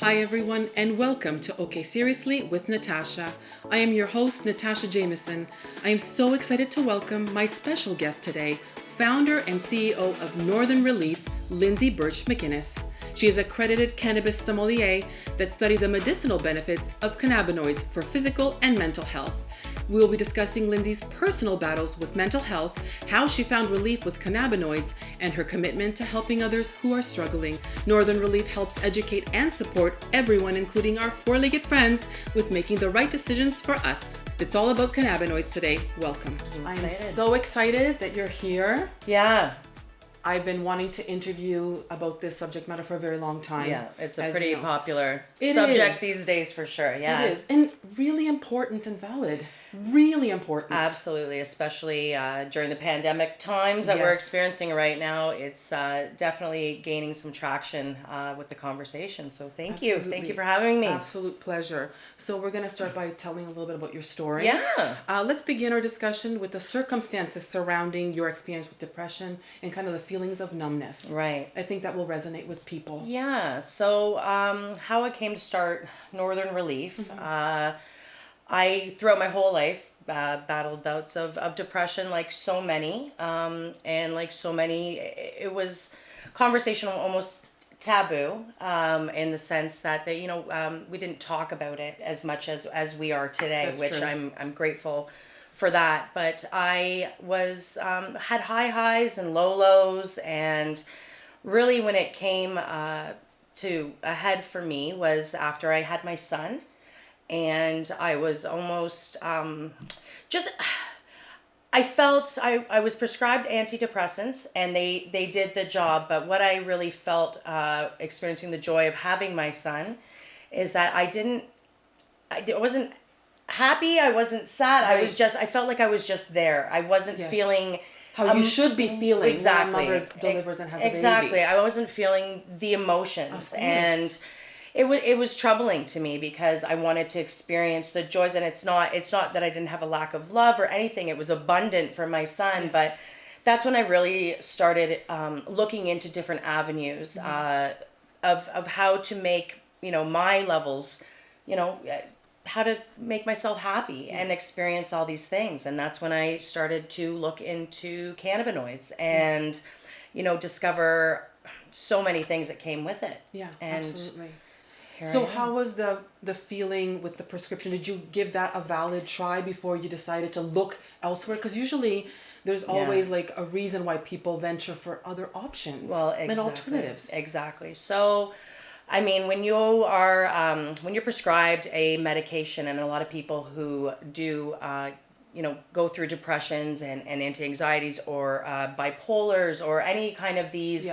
Hi everyone and welcome to OK Seriously with Natasha. I am your host, Natasha Jamieson. I am so excited to welcome my special guest today, founder and CEO of Northern Releaf, Lindsay Burtch-McInnes. She is accredited Cannabis Sommelier that studied the medicinal benefits of cannabinoids for physical and mental health. We will be discussing Lindsay's personal battles with mental health, how she found relief with cannabinoids, and her commitment to helping others who are struggling. Northern Releaf helps educate and support everyone, including our four-legged friends, with making the right decisions for us. It's all about cannabinoids today. Welcome. I'm so excited that you're here. Yeah. I've been wanting to interview about this subject matter for a very long time. Yeah, it's a pretty popular It subject is. these days for sure. Yeah. It is. And really important and valid. Really important. Absolutely, especially during the pandemic times that we're experiencing right now. It's definitely gaining some traction with the conversation. So thank you for having me. Absolute pleasure. So we're going to start by telling a little bit about your story. Yeah. Let's begin our discussion with the circumstances surrounding your experience with depression and kind of the feelings of numbness. Right. I think that will resonate with people. Yeah. So how I came to start Northern Relief. I, throughout my whole life, battled bouts of depression like so many. And like so many, it was conversational, almost taboo, in the sense that we didn't talk about it as much as we are today. That's which true. I'm grateful for that. But I was had high highs and low lows, and really when it came to a head for me was after I had my son. And I was almost I felt I was prescribed antidepressants, and they did the job. But what I really felt experiencing the joy of having my son is that I wasn't happy. I wasn't sad. Right. I felt like I was just there. I wasn't feeling how you should be feeling exactly. when a mother delivers and has a baby. Exactly. I wasn't feeling the emotions, and it was troubling to me because I wanted to experience the joys, and it's not that I didn't have a lack of love or anything. It was abundant for my son, but that's when I really started looking into different avenues of how to make my levels, how to make myself happy and experience all these things. And that's when I started to look into cannabinoids and discover so many things that came with it. Yeah, and absolutely. So how was the feeling with the prescription? Did you give that a valid try before you decided to look elsewhere? Because usually there's always like a reason why people venture for other options and alternatives. Exactly. So, I mean, when you are when you're prescribed a medication, and a lot of people who do go through depressions and anti-anxieties or bipolars or any kind of these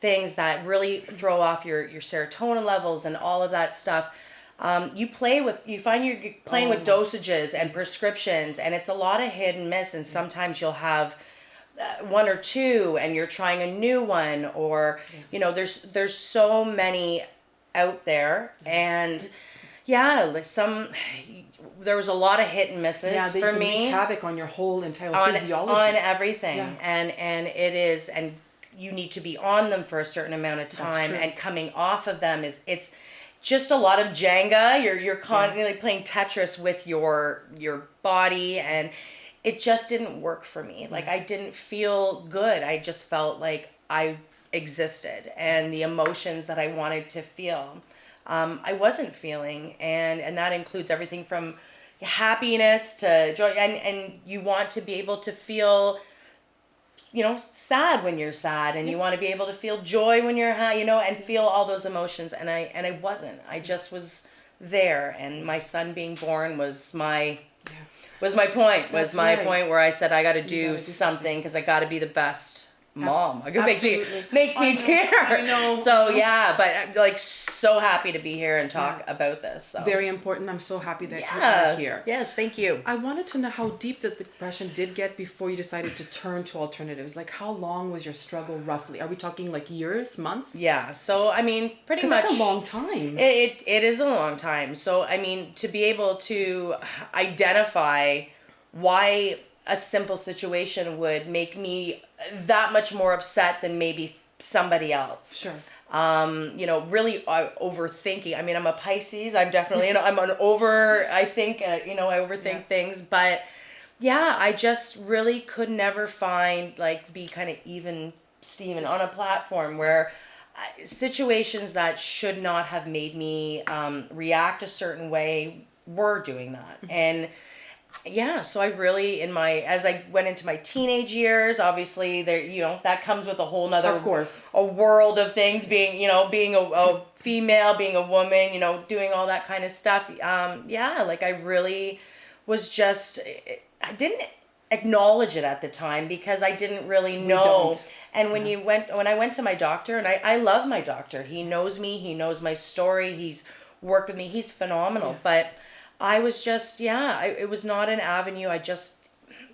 things that really throw off your serotonin levels and all of that stuff. You find you're playing with dosages and prescriptions, and it's a lot of hit and miss. And sometimes you'll have one or two, and you're trying a new one, or there's so many out there, and there was a lot of hit and misses for me. Wreak havoc on your whole entire physiology, on everything, and it is, and you need to be on them for a certain amount of time, and coming off of them it's just a lot of Jenga. You're constantly playing Tetris with your body, and it just didn't work for me. Like, I didn't feel good. I just felt like I existed, and the emotions that I wanted to feel, I wasn't feeling, and that includes everything from happiness to joy, and you want to be able to feel sad when you're sad, and you want to be able to feel joy when you're high, and feel all those emotions, and I wasn't. I just was there, and my son being born was my point. Was my point where I said I got to do something, because I got to be the best mom. It makes me tear. I know. So but I'm so happy to be here and talk about this. So. Very important. I'm so happy that you're here. Yes, thank you. I wanted to know how deep the depression did get before you decided to turn to alternatives. Like, how long was your struggle roughly? Are we talking like years, months? Yeah. So I mean, pretty much. That's a long time. It is a long time. So I mean, to be able to identify why a simple situation would make me that much more upset than maybe somebody else. Sure. really overthinking. I mean, I'm a Pisces. I'm definitely, I'm I overthink things, but yeah, I just really could never find, like, be kind of even Steven on a platform where situations that should not have made me react a certain way were doing that. And yeah, so I really, as I went into my teenage years, obviously there, that comes with a whole nother, of course, a world of things, being a female, being a woman, doing all that kind of stuff. Like, I really was just, I didn't acknowledge it at the time because I didn't really know. And when I went to my doctor, and I love my doctor, he knows me, he knows my story, he's worked with me, he's phenomenal, but I was just, it was not an avenue.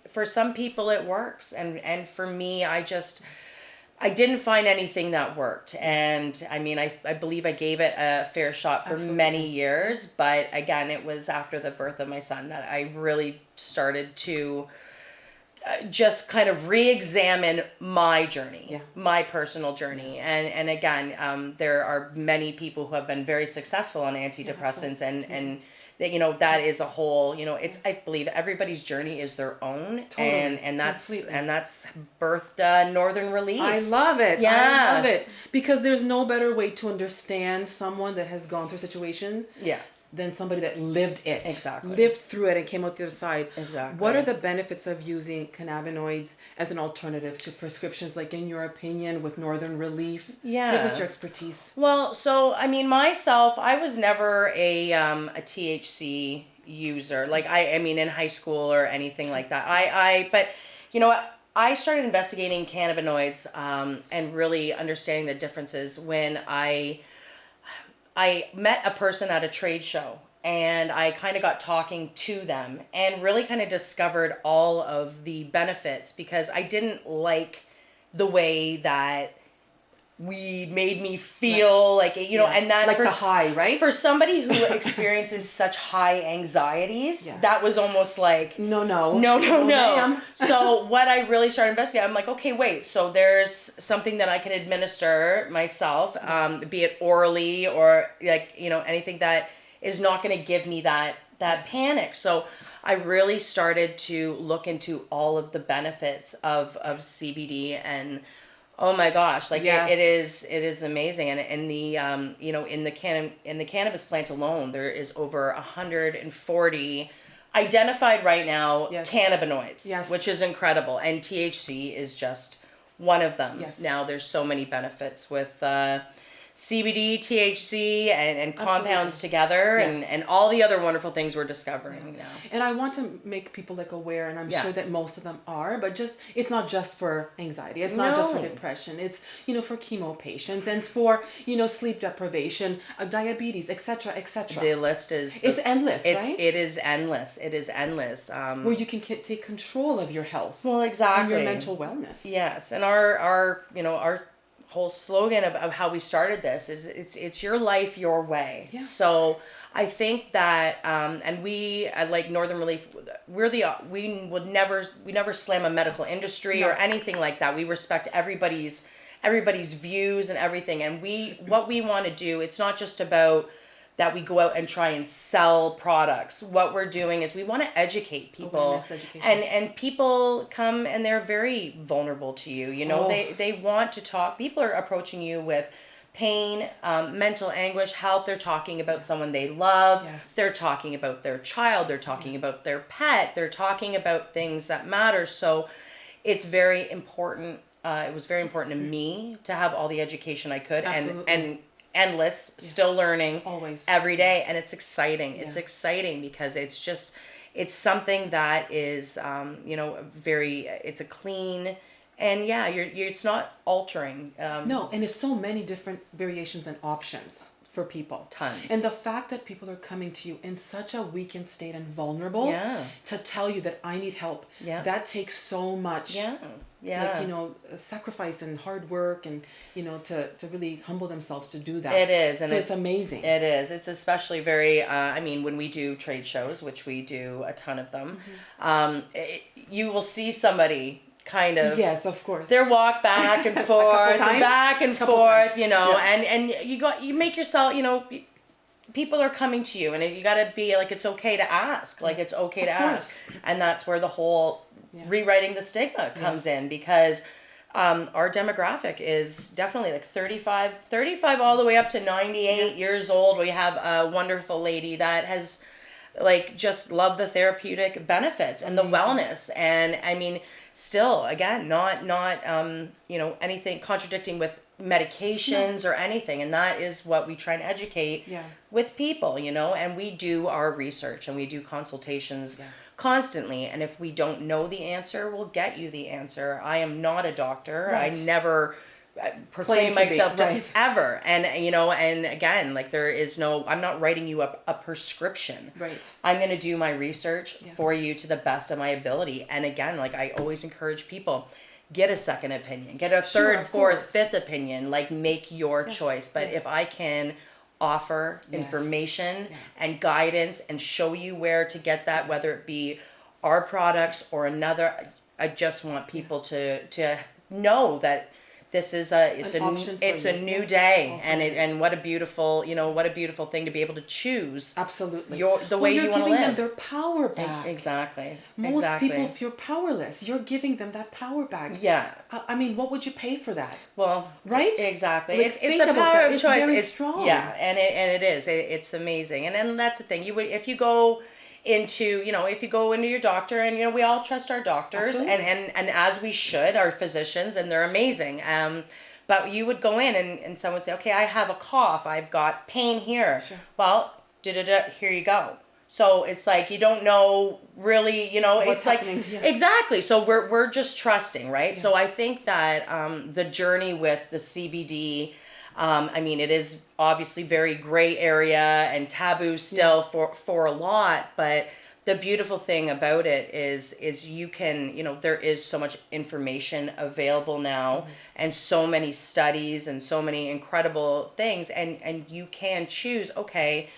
For some people it works. And for me, I didn't find anything that worked. And I mean, I believe I gave it a fair shot for many years. But again, it was after the birth of my son that I really started to just kind of re-examine my journey, my personal journey. And again, there are many people who have been very successful on antidepressants and that is a whole, I believe everybody's journey is their own. Totally. And that's birthed Northern Releaf. I love it. Yeah. I love it. Because there's no better way to understand someone that has gone through a situation than somebody that lived it. Exactly. Lived through it and came out the other side. Exactly. What are the benefits of using cannabinoids as an alternative to prescriptions, like, in your opinion, with Northern Relief? Yeah. Give us your expertise. Well, so, I mean, myself, I was never a THC user. Like, I mean, in high school or anything like that. But, I started investigating cannabinoids and really understanding the differences when I met a person at a trade show, and I kind of got talking to them and really kind of discovered all of the benefits, because I didn't like the way that weed made me feel, like, and that, like, the high, right? For somebody who experiences such high anxieties, that was almost like, no. So what I really started investigating, I'm like, okay, wait, so there's something that I can administer myself, be it orally or, like, anything that is not going to give me that panic. So I really started to look into all of the benefits of CBD, and oh my gosh, like, it is amazing. And in the in the cannabis plant alone, there is over 140 identified right now cannabinoids, which is incredible, and THC is just one of them. Now there's so many benefits with CBD, THC, and compounds together, and all the other wonderful things we're discovering now. And I want to make people, like, aware, and I'm sure that most of them are, but it's not just for anxiety. It's not just for depression. It's, for chemo patients, and for, sleep deprivation, diabetes, etc., etc. The list is... It's endless, right? It is endless. It is endless. Where you can take control of your health. Well, exactly. And your mental wellness. Yes. And our whole slogan of how we started this is it's your life your way. So I think that and we like Northern Relief, we never slam a medical industry or anything like that. We respect everybody's views and everything, and what we want to do, it's not just about that we go out and try and sell products. What we're doing is we want to educate people. And people come and they're very vulnerable to you. They want to talk. People are approaching you with pain, mental anguish, health. They're talking about someone they love. They're talking about their child. They're talking about their pet. They're talking about things that matter. So it's very important. It was very important to me to have all the education I could. Absolutely. and endless, still learning always, every day. And it's exciting. It's exciting because it's something that is, it's a clean, and it's not altering. No, and it's so many different variations and options for people. Tons. And the fact that people are coming to you in such a weakened state and vulnerable to tell you that I need help, that takes so much sacrifice and hard work, and to really humble themselves to do that. It is. And so it's amazing. It is. It's especially very when we do trade shows, which we do a ton of them, you will see somebody kind of. Yes, of course. Their walk back and forth, back and forth, you know, and you make yourself, you know, people are coming to you, and you got to be like, it's okay to ask, like it's okay to ask, and that's where the whole rewriting the stigma comes in, because our demographic is definitely like 35 all the way up to 98 years old. We have a wonderful lady that has like just loved the therapeutic benefits and the wellness, and I mean, still again, not you know, anything contradicting with medications or anything, and that is what we try and educate with people, you know, and we do our research and we do consultations constantly, and if we don't know the answer, we'll get you the answer. I am not a doctor. I never proclaim myself to ever, and you know, and again, like there is no, I'm not writing you up a prescription. I'm going to do my research for you to the best of my ability, and again, like I always encourage people, get a second opinion, get a third, fourth, fifth opinion, like make your choice. But if I can offer information and guidance and show you where to get that, whether it be our products or another, I just want people to know that this is a new day, and what a beautiful, you know, what a beautiful thing to be able to choose the way you want to live. You're giving them their power back. Exactly. Most people feel powerless. You're giving them that power back. Yeah. I mean, what would you pay for that? Well, right? Exactly. Like, it's the power of choice. Very strong. Yeah, and it is. It's amazing, and that's the thing. You would, if you go into, you know, if you go into your doctor, and you know, we all trust our doctors, and as we should, our physicians, and they're amazing, but you would go in and someone would say, okay, I have a cough, I've got pain here, well, here you go. So it's like, you don't know really, you know, what's it's happening. Like exactly, so we're just trusting, right? So I think that the journey with the CBD, I mean, it is obviously very gray area and taboo still for a lot, but the beautiful thing about it is you can, you know, there is so much information available now, and so many studies and so many incredible things, and you can choose, okay,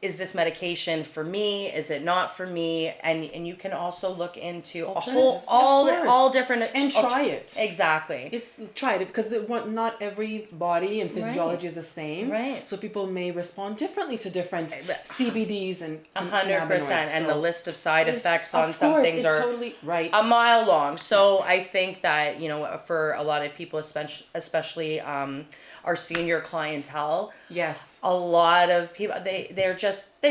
is this medication for me? Is it not for me? And you can also look into all different, and try it. Exactly. Try it, because not every body and physiology is the same. Right. So people may respond differently to different CBDs and 100%. And the list of side effects on some things are totally a mile long. So I think that, you know, for a lot of people, especially our senior clientele, yes, a lot of people, they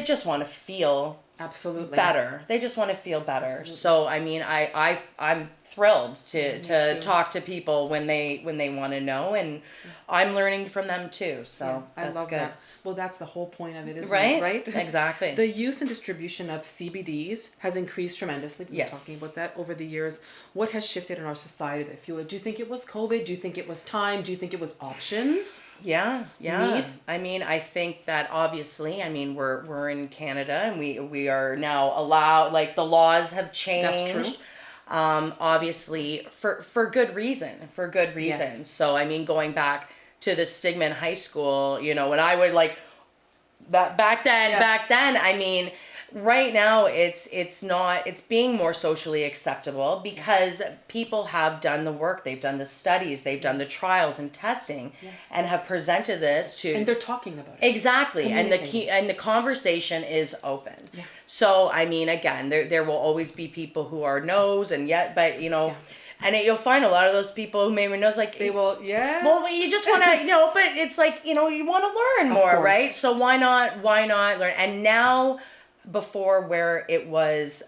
just want to feel better. They just want to feel better. Absolutely. So I mean, I'm thrilled to talk to people when they want to know, and I'm learning from them too. So I love good. that. Well, that's the whole point of it, isn't it? Right? Exactly. The use and distribution of CBDs has increased tremendously. We've been talking about that over the years. What has shifted in our society that fueled it? Do you think it was COVID? Do you think it was time? Do you think it was options? Yeah. Need? I mean, I think that obviously, I mean, we're in Canada, and we are now allowed, like the laws have changed. That's true. Obviously for good reason. Yes. So I mean, going back to the stigma in high school, you know, when I would like back then, I mean, right now it's being more socially acceptable, because people have done the work, they've done the studies, they've done the trials and testing, and have presented this to, and they're talking about it. Exactly. And the conversation is open. So I mean, again, there will always be people who are no's, but you know, and you'll find a lot of those people who maybe knows, like, they will, well, you just want to, you know, but it's like, you know, you want to learn more, right? So why not learn? And now, before, where it was,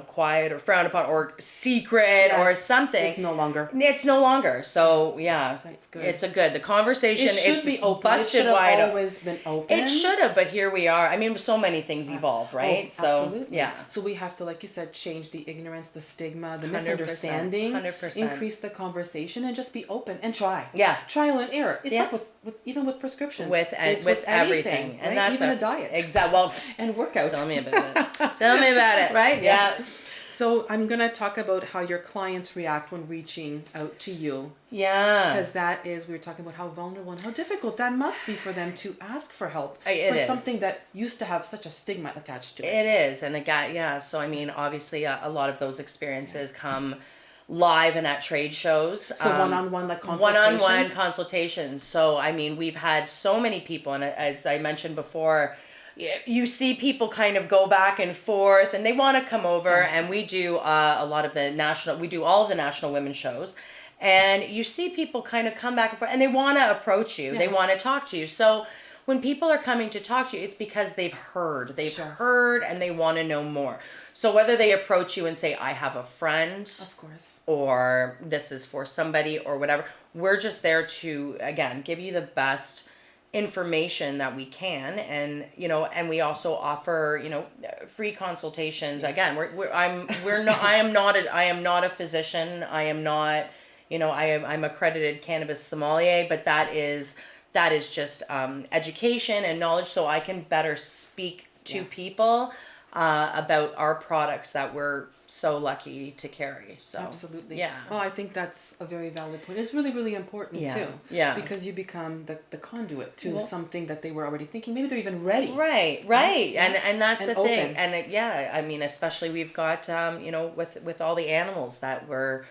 quiet or frowned upon or secret or something. It's no longer. So that's good. It's the conversation. It should be open. Busted it should wide. Have always been open. It should have, but here we are. I mean, so many things evolve, right? Absolutely. So we have to, like you said, change the ignorance, the stigma, the misunderstanding. 100%. Increase the conversation and just be open and try. Yeah. Trial and error. It's like with even with prescriptions. With everything, anything, and that's even a diet. Exactly. Well, and workout. Tell me about it. Right? Yeah. So I'm going to talk about how your clients react when reaching out to you. Yeah. Because that is, we were talking about how vulnerable and how difficult that must be for them to ask for help. It for is. something that used to have such a stigma attached to it. It is. And again, yeah. So, I mean, obviously a lot of those experiences come live and at trade shows. So one-on-one, like consultations? One-on-one consultations. So, I mean, we've had so many people, and as I mentioned before, you see people kind of go back and forth, and they want to come over, and we do a lot of we do all of the national women's shows, and you see people kind of come back and forth, and they want to approach you, they want to talk to you. So when people are coming to talk to you, it's because they've heard, heard, and they want to know more. So whether they approach you and say, I have a friend, of course, or this is for somebody, or whatever, we're just there to, again, give you the best information that we can, and and we also offer free consultations. Again, I am not a physician. I am not, I'm accredited Cannabis Sommelier, but that is just education and knowledge, so I can better speak to people about our products that we're so lucky to carry. So absolutely. Yeah. Oh, I think that's a very valid point. It's really, really important too. Yeah. Because you become the conduit to something that they were already thinking. Maybe they're even ready. Right. Yeah. And that's and the open. thing. And I mean, especially we've got with all the animals that we're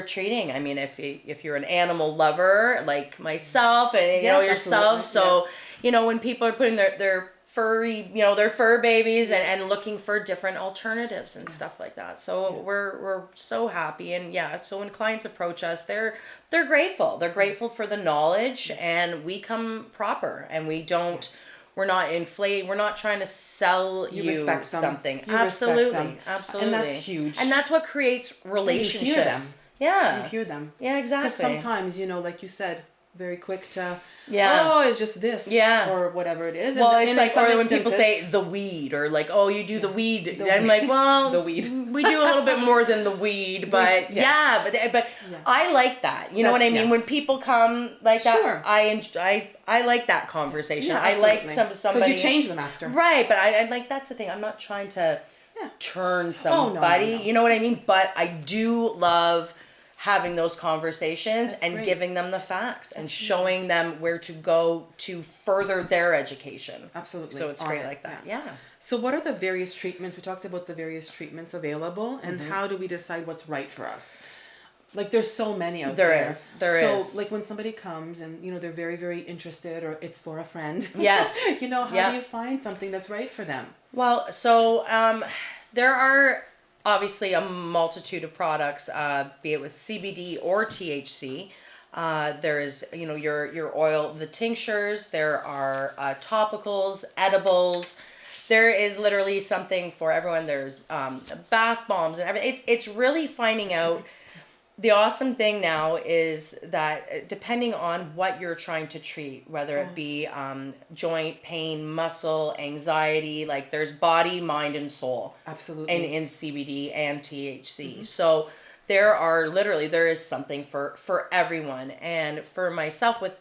treating. I mean, if you're an animal lover like myself and yourself, absolutely. so when people are putting their furry, their fur babies and looking for different alternatives and stuff like that. So we're so happy, and so when clients approach us, they're grateful. They're grateful for the knowledge, and we come proper, and we're not inflating. We're not trying to sell you something. Absolutely. And that's huge. And that's what creates relationships. You hear them. Yeah. You hear them. Yeah, exactly. Because sometimes, like you said, very quick to, it's just this. Yeah. Or whatever it is. Well, it's like, or when people say the weed, or like, oh, you do the weed. I'm like, well, the weed. We do a little bit more than the weed, but but I like that. You know what I mean? When people come like that, sure. I like that conversation. Yeah, I like somebody. Because you change them after. Right, but I like, that's the thing. I'm not trying to turn somebody. No. You know what I mean? But I do love having those conversations. That's and great. Giving them the facts and showing them where to go to further their education. Absolutely. So it's great like that. Yeah. So what are the various treatments? We talked about the various treatments available, and how do we decide what's right for us? Like, there's so many out there. There is. So, like, when somebody comes and, they're very, very interested, or it's for a friend. Yes. How do you find something that's right for them? Well, so there are obviously a multitude of products, be it with CBD or THC. There is, your oil, the tinctures. There are topicals, edibles. There is literally something for everyone. There's bath bombs and everything. It's really finding out. The awesome thing now is that depending on what you're trying to treat, whether it be joint pain, muscle, anxiety, like there's body, mind, and soul. Absolutely. In CBD and THC. So there is something for everyone. And for myself with,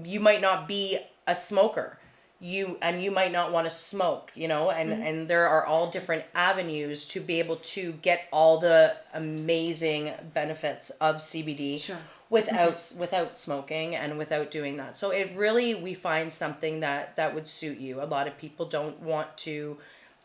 you might not be a smoker. You might not want to smoke, and there are all different avenues to be able to get all the amazing benefits of CBD without smoking and without doing that. So we find something that would suit you. A lot of people don't want to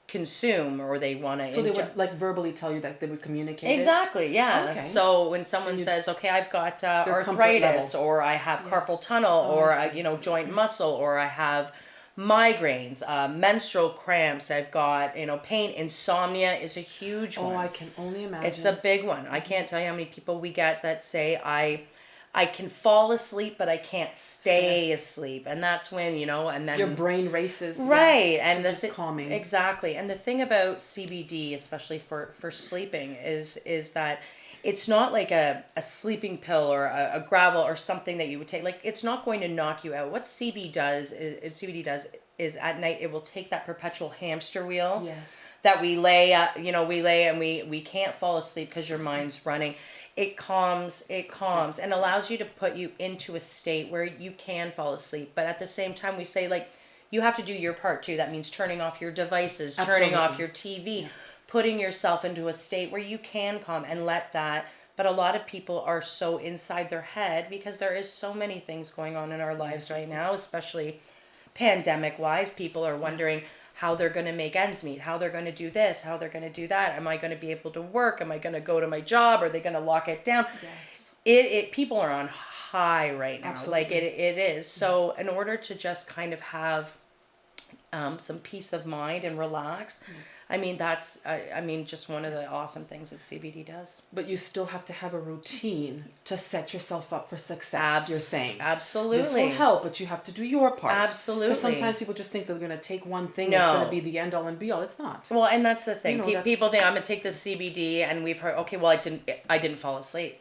consume, or they want to. So they would like verbally tell you that they would communicate. Exactly. Yeah. Okay. So when someone says, "Okay, I've got arthritis, or I have carpal tunnel, or joint muscle, or I have migraines, menstrual cramps, I've got, pain, insomnia is a huge one." Oh, I can only imagine. It's a big one. I can't tell you how many people we get that say, I can fall asleep, but I can't stay asleep. And that's when, and then your brain races. Right. Yeah, and the calming. Exactly. And the thing about CBD, especially for sleeping, is that it's not like a sleeping pill or a gravel or something that you would take. Like, it's not going to knock you out. What CBD does is at night it will take that perpetual hamster wheel. Yes. That we lay and we can't fall asleep because your mind's running. It calms and allows you to put you into a state where you can fall asleep. But at the same time, we say, like, you have to do your part too. That means turning off your devices, turning off your TV. Yeah. putting yourself into a state where you can calm and let that. But a lot of people are so inside their head because there is so many things going on in our lives right now, especially pandemic wise. People are wondering how they're going to make ends meet, how they're going to do this, how they're going to do that. Am I going to be able to work? Am I going to go to my job? Are they going to lock it down? Yes. It people are on high right now. Absolutely. Like it is. So in order to just kind of have some peace of mind and relax, I mean, that's, just one of the awesome things that CBD does. But you still have to have a routine to set yourself up for success, you're saying. Absolutely. This will help, but you have to do your part. Absolutely. Because sometimes people just think they're going to take one thing, No. it's going to be the end all and be all. It's not. Well, and that's the thing. People think I'm going to take this CBD, and we've heard, okay, well, I didn't fall asleep.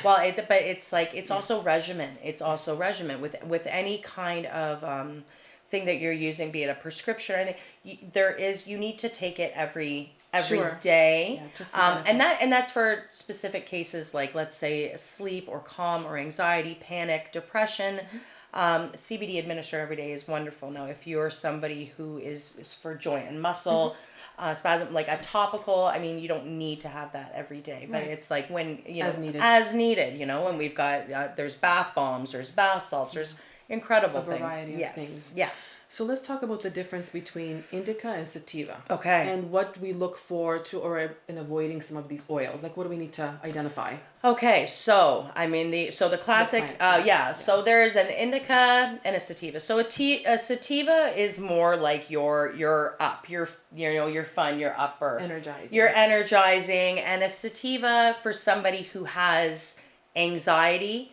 Well, but it's like, it's also regimen. It's also regimen with any kind of thing that you're using, be it a prescription or anything. You need to take it every Sure. day. Yeah, and that's for specific cases, like let's say sleep or calm or anxiety, panic, depression. CBD administered every day is wonderful. Now, if you're somebody who is for joint and muscle spasm, like a topical, I mean, you don't need to have that every day, but it's like when, as needed, and we've got, there's bath bombs, there's bath salts, there's incredible a variety of things. Yeah. So let's talk about the difference between indica and sativa. Okay. And what we look for in avoiding some of these oils. Like, what do we need to identify? Okay, so the classic, plants, So there's an indica and a sativa. So a sativa is more like you're up, you're fun, you're upper, you're energizing, and a sativa for somebody who has anxiety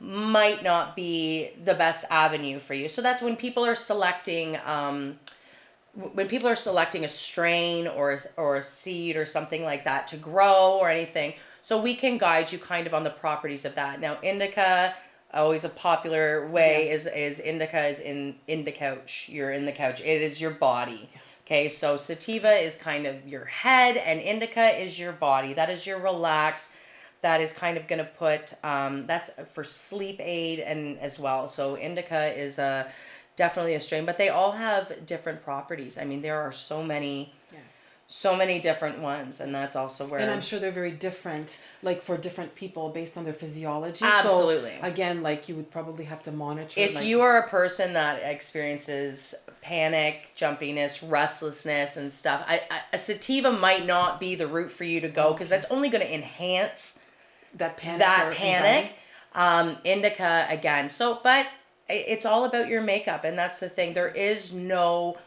might not be the best avenue for you. So that's when people are selecting a strain or a seed or something like that to grow or anything. So we can guide you kind of on the properties of that. Now, indica, always a popular way is indica is in the couch. You're in the couch. It is your body. Okay, so sativa is kind of your head and indica is your body. That is your relaxed. That is kind of going to put, that's for sleep aid and as well. So indica is definitely a strain, but they all have different properties. I mean, there are so many different ones, and that's also where... And I'm sure they're very different, like for different people based on their physiology. Absolutely. So, again, like you would probably have to monitor... If you are a person that experiences panic, jumpiness, restlessness and stuff, a sativa might not be the route for you to go because that's only going to enhance... that panic. Indica again. So, but it's all about your makeup, and that's the thing. There is no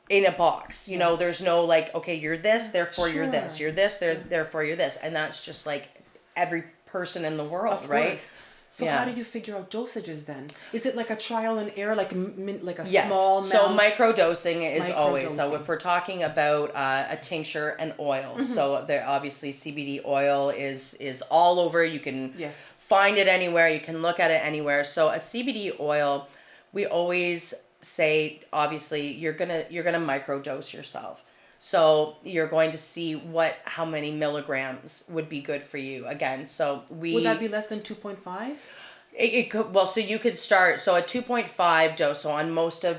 in a box, there's no like, okay, you're this, therefore you're this, you're this, therefore you're this, and that's just like every person in the world, of right? Course. So how do you figure out dosages then? Is it like a trial and error, like a small amount? So microdosing is always. So if we're talking about a tincture and oil, so there obviously CBD oil is all over. You can find it anywhere. You can look at it anywhere. So a CBD oil, we always say obviously you're gonna microdose yourself. So you're going to see how many milligrams would be good for you. Again, would that be less than 2.5? It could, well, so you could start, so a 2.5 dose, so on most of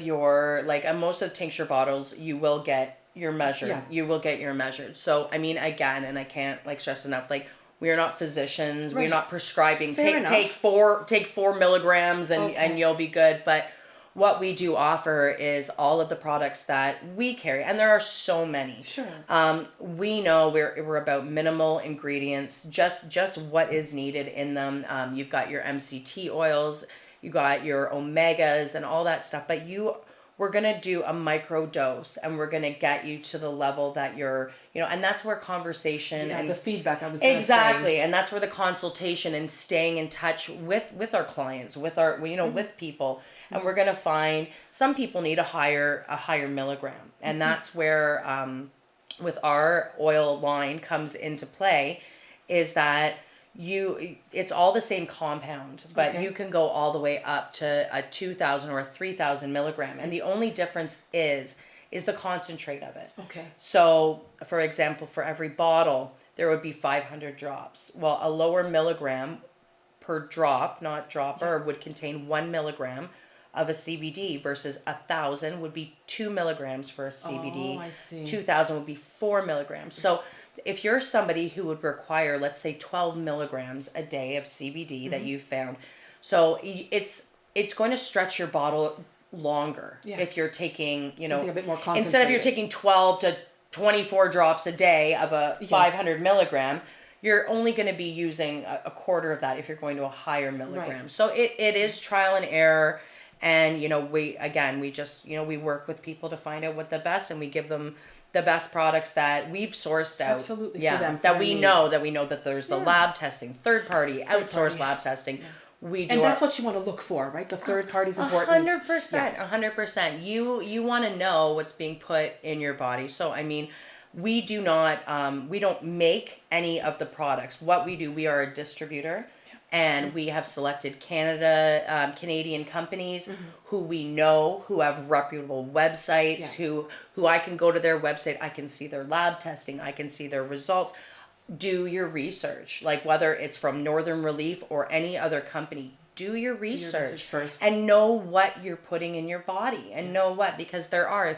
tincture bottles, you will get your measured. Yeah. You will get your measured. So, I mean, again, and I can't stress enough, we are not physicians. Right. We're not prescribing. Take 4 milligrams and you'll be good. But what we do offer is all of the products that we carry, and there are so many. Sure. We know we're about minimal ingredients, just what is needed in them. You've got your MCT oils, you got your omegas and all that stuff, but we're gonna do a micro dose, and we're gonna get you to the level that you're, and that's where conversation and the feedback I was exactly, and that's where the consultation and staying in touch with our clients, with our with people. And we're going to find some people need a higher milligram. And that's where, with our oil line comes into play, is that it's all the same compound, but you can go all the way up to a 2,000 or a 3,000 milligram. And the only difference is the concentrate of it. Okay. So, for example, for every bottle, there would be 500 drops. Well, a lower milligram per drop, not dropper, would contain 1 milligram of a CBD versus 1,000 would be 2 milligrams for a CBD. Oh, I see. 2,000 would be 4 milligrams. So if you're somebody who would require, let's say, 12 milligrams a day of CBD that you've found, so it's going to stretch your bottle longer if you're taking, something a bit more concentrated. instead of you're taking 12 to 24 drops a day of a 500 milligram, you're only going to be using a quarter of that if you're going to a higher milligram. Right. So it is trial and error. And, we just, we work with people to find out what the best, and we give them the best products that we've sourced out. Absolutely. Yeah. For them, for that their we needs. know that there's the lab testing, third party, outsourced lab testing. Yeah. We do. And that's what you want to look for, right? The third party's important. 100%. 100%. You want to know what's being put in your body. So, I mean, we do not, we don't make any of the products. What we do, we are a distributor. And we have selected Canadian companies who we know, who have reputable websites, who I can go to their website, I can see their lab testing, I can see their results. Do your research, like whether it's from Northern Releaf or any other company. Do your research first, and know what you're putting in your body, and know what, because there are,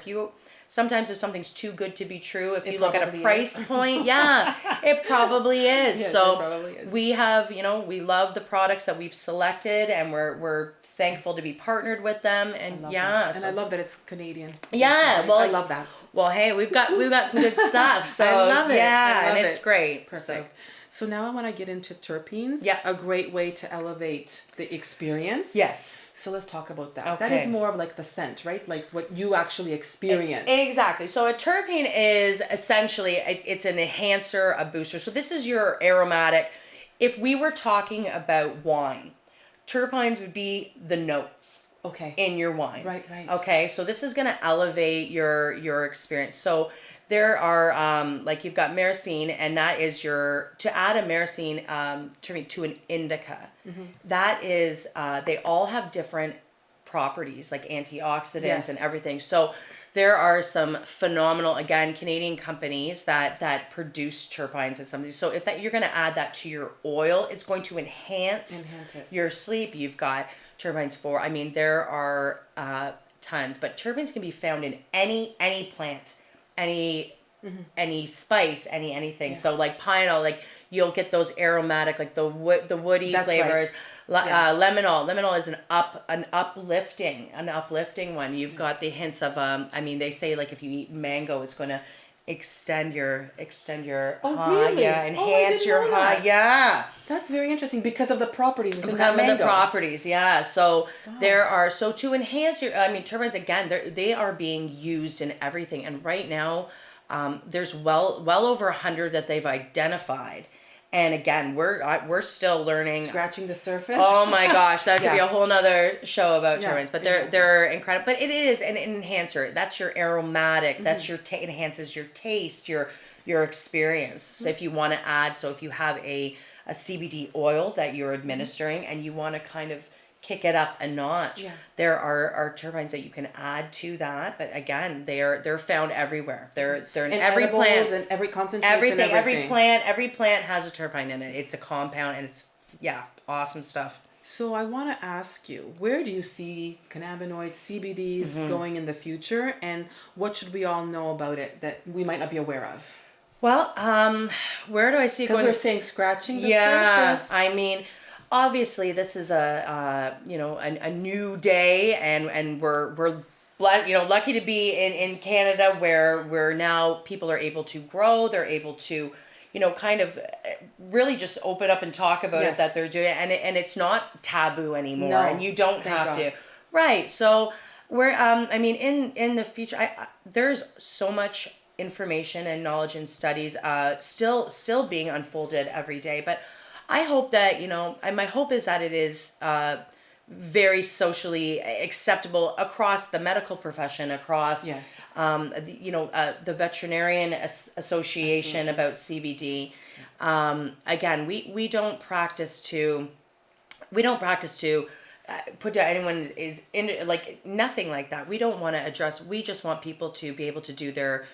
sometimes if something's too good to be true, if you look at a price point, it probably is. Yes, so it probably is. we have, we love the products that we've selected, and we're thankful to be partnered with them. And and I love that it's Canadian. Yeah, well, I love that. Well, hey, we've got some good stuff. So I love it. Yeah, and it's great. Perfect. So now I want to get into terpenes. Yeah. A great way to elevate the experience. Yes. So let's talk about that. Okay. That is more of like the scent, right? Like what you actually experience. Exactly. So a terpene is essentially, it's an enhancer, a booster. So this is your aromatic. If we were talking about wine, terpenes would be the notes. Okay. In your wine. Right. Okay. So this is going to elevate your experience. So there are, like you've got myrcene, and that is to add a myrcene to an indica. That is, they all have different properties, like antioxidants and everything. So there are some phenomenal, again, Canadian companies that produce terpenes and something. So if you're going to add that to your oil, it's going to enhance it. your sleep. You've got terpenes there are tons, but terpenes can be found in any plant, any spice, anything. So like pineapple, like you'll get those aromatic, like the woody flavors. Right. Lemonol is an uplifting one. You've got the hints of they say like if you eat mango, it's going to extend your high, really? enhance your high, That's very interesting because of the properties within because that of mango. the properties, So there are, so to enhance your, terpenes, again, they are being used in everything, and right now, there's well over 100 that they've identified. And again, we're still learning. Scratching the surface. Oh my gosh, that could be a whole nother show about terpenes. But they're incredible. But it is an enhancer. That's your aromatic. That's your enhances your taste, your experience. So if you want to add, if you have a CBD oil that you're administering and you want to kind of kick it up a notch, there are terpenes that you can add to that. But again, they're found everywhere. They're in every plant, and every concentration, everything. Every plant has a terpene in it. It's a compound, and it's awesome stuff. So I want to ask you, where do you see cannabinoids, CBDs going in the future, and what should we all know about it that we might not be aware of? Well, where do I see it going? Because we're saying scratching the surface. Obviously, this is a new day, and we're lucky to be in Canada where now people are able to grow. They're able to, kind of really just open up and talk about it, that they're doing it, and it's not taboo anymore, and you don't have to. Right. So we're in the future, there's so much information and knowledge and studies still being unfolded every day, but I hope that, my hope is that it is very socially acceptable across the medical profession, across, the Veterinarian Association about CBD. Again, we don't practice to put down anyone is in, like, nothing like that. We don't want to address, we just want people to be able to do their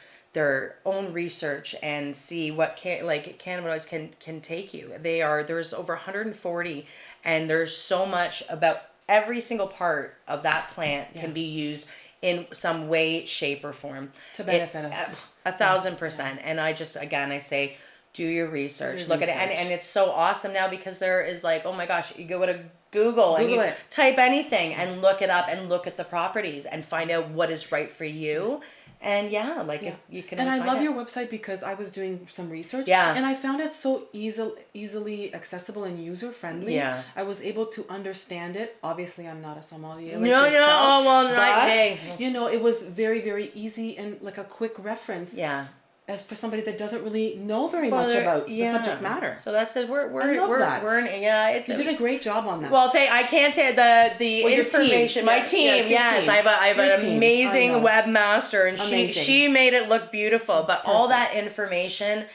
own research and see what cannabinoids can take you. There's over 140, and there's so much about every single part of that plant can be used in some way, shape, or form to benefit us. 1,000%. And I just, again, I say, do your research. Look at it. And it's so awesome now because there is like, oh my gosh, you go to Google and you type anything and look it up and look at the properties and find out what is right for you. And if you can. And I love your website because I was doing some research. Yeah. And I found it so easily accessible and user friendly. Yeah. I was able to understand it. Obviously, I'm not a sommelier. It was very, very easy and like a quick reference. Yeah. As for somebody that doesn't really know very much about the subject matter. So that's it. You did a great job on that. Well, I can't tell the information. My team, yes. I have an amazing webmaster, and she made it look beautiful. But all that information,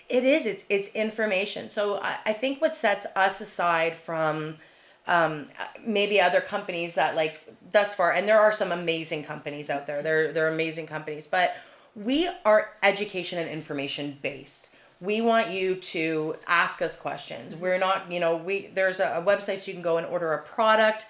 it's information. So I think what sets us aside from maybe other companies that like thus far, and there are some amazing companies out there. They're amazing companies, but we are education and information based. We want you to ask us questions. We're not, there's a website so you can go and order a product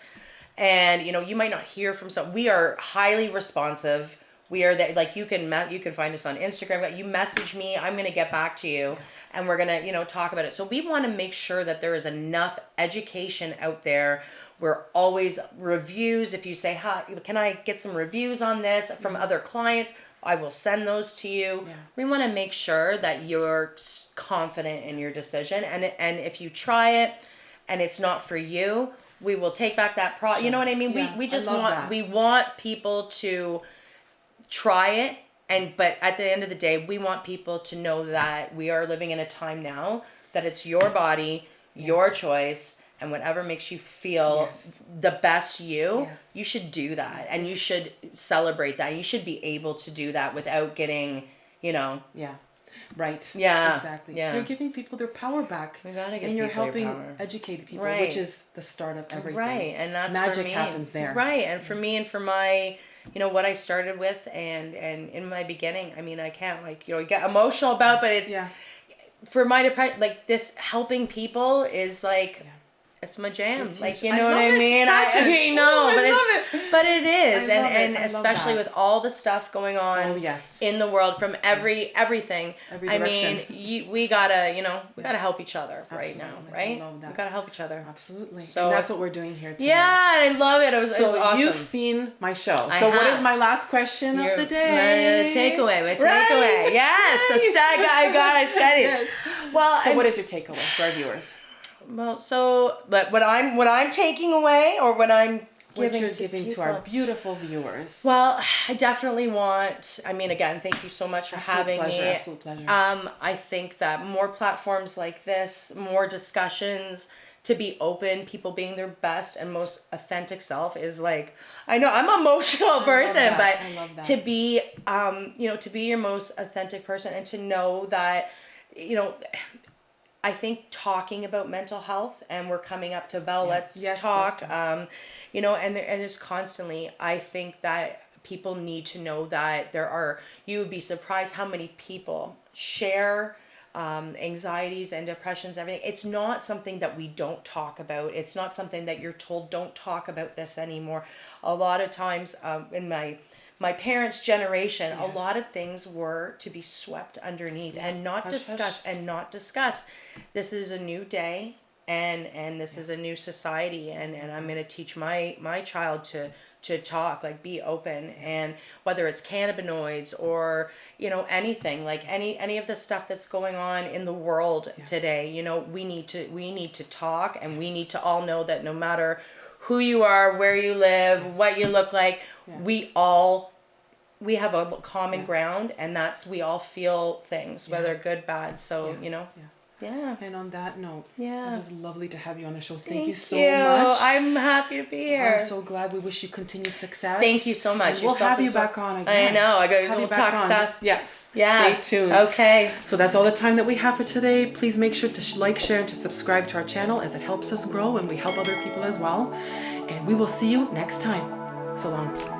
and, you might not hear from some. We are highly responsive. We are that, like, you can find us on Instagram. You message me, I'm going to get back to you and we're going to, talk about it. So we want to make sure that there is enough education out there. We're always reviews. If you say, hi, can I get some reviews on this from other clients? I will send those to you. Yeah. We want to make sure that you're confident in your decision. And if you try it and it's not for you, we will take back that product. You know what I mean? Yeah, we want people to try it. But at the end of the day, we want people to know that we are living in a time now that it's your body, your choice, and whatever makes you feel the best you should do that. And you should celebrate that. You should be able to do that without getting, Yeah. Right. Yeah. Exactly. Yeah. You're giving people their power back. We gotta give and you're helping power. Educate people, which is the start of everything. Right. And that's magic for me. happens there. Right. And for me and for my, what I started with and in my beginning, I can't get emotional about, but it's for my depression, like this helping people is like, it's my jam. It's what I mean? But it is. And especially with all the stuff going on in the world from everything. We gotta help each other right now, right? I love that. We gotta help each other. Absolutely. So and that's what we're doing here today. Yeah, I love it. It was awesome. You've seen my show. What is my last question of the day? My takeaway. Yes, I studied. Yes. Well, so what is your takeaway for our viewers? Well, but what I'm taking away, or what I'm giving to our beautiful viewers. Well, I definitely want. Again, thank you so much for having me. Absolute pleasure. I think that more platforms like this, more discussions, to be open, people being their best and most authentic self is like. I know I'm an emotional person, but to be, to be your most authentic person and to know that, I think talking about mental health, and we're coming up to let's talk, and there's constantly, I think that people need to know that you would be surprised how many people share anxieties and depressions, everything. It's not something that we don't talk about. It's not something that you're told, don't talk about this anymore. A lot of times in my parents' generation, a lot of things were to be swept underneath and not discussed. This is a new day and this is a new society and I'm going to teach my child to talk, like be open, and whether it's cannabinoids or, anything, like any of the stuff that's going on in the world today, we need to talk, and we need to all know that no matter who you are, where you live, what you look like, we have a common ground, and that's, we all feel things, whether good, bad. So, Yeah. And on that note, it was lovely to have you on the show. Thank you so much. much. I'm happy to be here. I'm so glad. We wish you continued success. Thank you so much. And we'll have you back on again. I know. We'll talk stuff. Yes. Yeah. Stay tuned. Okay. So that's all the time that we have for today. Please make sure to like, share, and to subscribe to our channel, as it helps us grow and we help other people as well. And we will see you next time. So long.